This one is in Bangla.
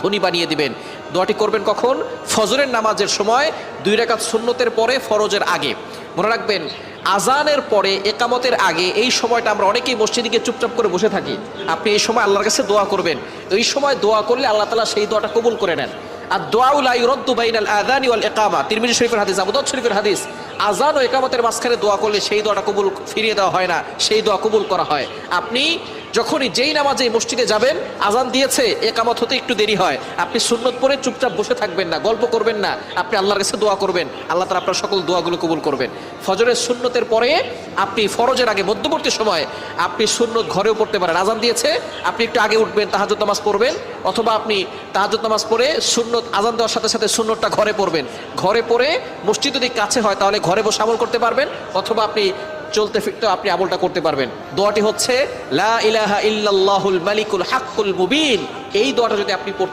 ধনী বানিয়ে দিবেন। দোয়াটি করবেন কখন? ফজরের নামাজের সময় 2 রাকাত সুন্নতের পরে, ফরজের আগে। মনে রাখবেন, আজানের পরে, একামতের আগে এই সময়টা আমরা অনেকেই মসজিদে গিয়ে চুপচাপ করে বসে থাকি। আপনি এই সময় আল্লাহর কাছে দোয়া করবেন। এই সময় দোয়া করলে আল্লাহ তাআলা সেই দোয়াটা কবুল করে নেন। আর দোয়া লা ইউরাদ্দু বাইনাল আযানি ওয়াল ইকামা, তিরমিজি শরীফের হাদিস, আবু দাউদ শরীফের হাদিস। আজান ও ইকামতের মাঝখানে দোয়া করলে সেই দোয়াটা কবুল ফিরিয়ে দেওয়া হয় না, সেই দোয়া কবুল করা হয়। আপনি যখনই যেই নামাজে মসজিদে যাবেন, আজান দিয়েছে, একামত হতে একটু দেরি হয়, আপনি সুন্নত পড়ে চুপচাপ বসে থাকবেন না, গল্প করবেন না, আপনি আল্লাহর কাছে দোয়া করবেন। আল্লাহ তাআলা আপনার সকল দোয়াগুলো কবুল করবেন। ফজরের সুন্নতের পরে আপনি ফরজের আগে মধ্যবর্তী সময় আপনি সুন্নত ঘরেও পড়তে পারেন। আজান দিয়েছে, আপনি একটু আগে উঠবেন, তাহাজ্জুদ নামাজ পড়বেন, অথবা আপনি তাহাজ্জুদ নামাজ পড়ে সুন্নত আজান দেওয়ার সাথে সাথে সুন্নতটা ঘরে পড়বেন। ঘরে পড়ে মসজিদ যদি কাছে হয় তাহলে ঘরে বসে আমল করতে পারবেন, অথবা আপনি চলতে ফিরতে আপনি আমলটা করতে পারবেন। দোয়াটি হচ্ছে লা ইলাহা ইল্লাল্লাহুল মালিকুল হাক্কুল মুবিন। এই দোয়াটা যদি আপনি পড়তে